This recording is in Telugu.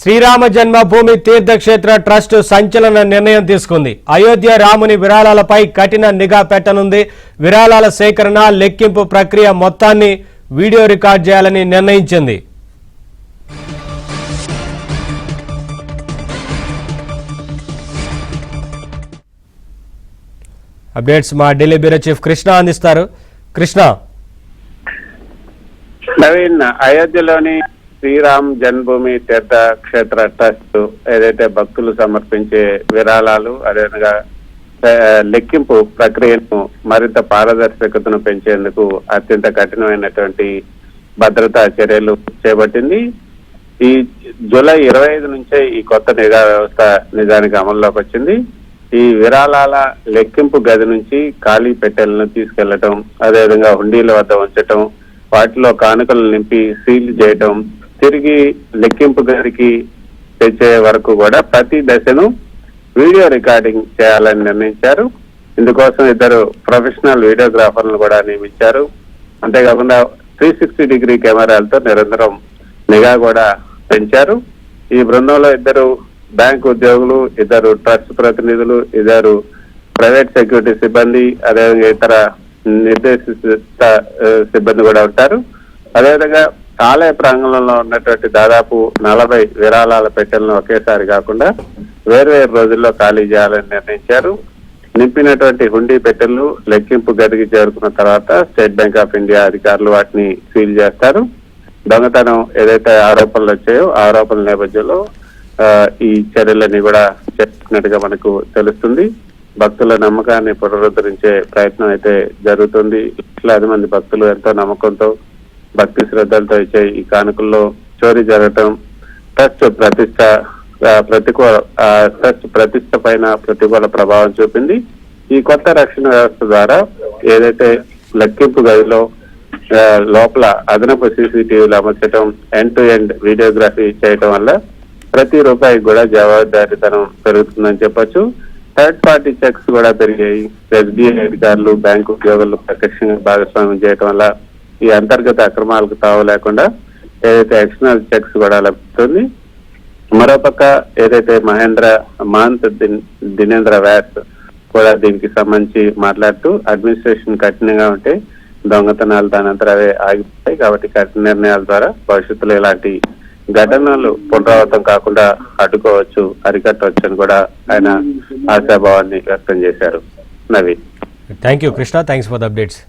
శ్రీరామ జన్మభూమి తీర్థక్షేత్ర ట్రస్ట్ సంచలన నిర్ణయం తీసుకుంది. అయోధ్య రాముని విరాళాలపై కఠిన నిఘా పెట్టనుంది. విరాళాల సేకరణ, లెక్కింపు ప్రక్రియ మొత్తాన్ని వీడియో రికార్డ్ చేయాలని నిర్ణయించింది. అప్డేట్స్ మా ఢిల్లీ బ్యూరో చీఫ్ కృష్ణ అందిస్తారు. కృష్ణ, నవీన్, అయోధ్యలోని శ్రీరామ్ జన్మభూమి తీర్థ క్షేత్ర ట్రస్ట్ ఏదైతే భక్తులు సమర్పించే విరాళాలు, అదేవిధంగా లెక్కింపు ప్రక్రియను మరింత పారదర్శకతను పెంచేందుకు అత్యంత కఠినమైనటువంటి భద్రతా చర్యలు చేపట్టింది. ఈ జూలై 25 నుంచే ఈ కొత్త నిఘా వ్యవస్థ నిజానికి అమల్లోకి వచ్చింది. ఈ విరాళాల లెక్కింపు గది నుంచి ఖాళీ పెట్టెలను తీసుకెళ్లటం, అదేవిధంగా హుండీల వద్ద ఉంచటం, వాటిలో కానుకలు నింపి సీల్ చేయటం, తిరిగి లెక్కింపు గదికి తెచ్చే వరకు కూడా ప్రతి దశను వీడియో రికార్డింగ్ చేయాలని నిర్ణయించారు. ఇందుకోసం 2 ప్రొఫెషనల్ వీడియోగ్రాఫర్లను కూడా నియమించారు. అంతేకాకుండా 360 డిగ్రీ కెమెరాలతో నిరంతరం నిఘా కూడా పెంచారు. ఈ బృందంలో 2 బ్యాంక్ ఉద్యోగులు, 2 ట్రస్ట్ ప్రతినిధులు, 2 ప్రైవేట్ సెక్యూరిటీ సిబ్బంది, అదేవిధంగా ఇతర నిర్దేశిత సిబ్బంది కూడా ఉంటారు. అదేవిధంగా ఆలయ ప్రాంగణంలో ఉన్నటువంటి దాదాపు 40 విరాళాల పెట్టెలను ఒకేసారి కాకుండా వేర్వేరు రోజుల్లో ఖాళీ చేయాలని నిర్ణయించారు. నింపినటువంటి హుండీ పెట్టెలు లెక్కింపు గదికి చేరుకున్న తర్వాత స్టేట్ బ్యాంక్ ఆఫ్ ఇండియా అధికారులు వాటిని సీల్ చేస్తారు. దొంగతనం ఏదైతే ఆరోపణలు వచ్చాయో ఆరోపణల నేపథ్యంలో ఈ చర్యలన్నీ కూడా చేస్తున్నట్టుగా మనకు తెలుస్తుంది. భక్తుల నమ్మకాన్ని పునరుద్ధరించే ప్రయత్నం అయితే జరుగుతుంది. లక్షలాది మంది భక్తులు ఎంతో నమ్మకంతో, భక్తి శ్రద్ధలతో ఇచ్చే ఈ కానుకల్లో చోరీ జరగటం ట్రస్ట్ ప్రతిష్ట పైన ప్రతికూల ప్రభావం చూపింది. ఈ కొత్త రక్షణ వ్యవస్థ ద్వారా ఏదైతే లెక్కింపు గదిలో లోపల అదనపు సీసీటీవీలు అమర్చడం, ఎండ్ టు ఎండ్ వీడియోగ్రఫీ చేయటం వల్ల ప్రతి రూపాయికి కూడా జవాబుదారీతనం పెరుగుతుందని చెప్పొచ్చు. థర్డ్ పార్టీ చెక్స్ కూడా పెరిగాయి. ఎస్బీఐ అధికారులు, బ్యాంకు ఉద్యోగులు ప్రత్యక్షంగా భాగస్వామ్యం చేయడం వల్ల ఈ అంతర్గత అక్రమాలకు తావు లేకుండా ఏదైతే ఎక్స్టర్నల్ చెక్స్ కూడా లభిస్తుంది. మరోపక్క ఏదైతే మహంత్ దినేంద్ర వ్యాస్ కూడా దీనికి సంబంధించి మాట్లాడుతూ అడ్మినిస్ట్రేషన్ కఠినంగా ఉంటే దొంగతనాలు దానంతర అవే ఆగిపోతాయి, కాబట్టి కఠిన నిర్ణయాల ద్వారా భవిష్యత్తులో ఇలాంటి ఘటనలు పునరావృతం కాకుండా అడ్డుకోవచ్చు, అరికట్టవచ్చు అని కూడా ఆయన ఆశాభావాన్ని వ్యక్తం చేశారు. Naveen, thank you Krishna, thanks for the updates.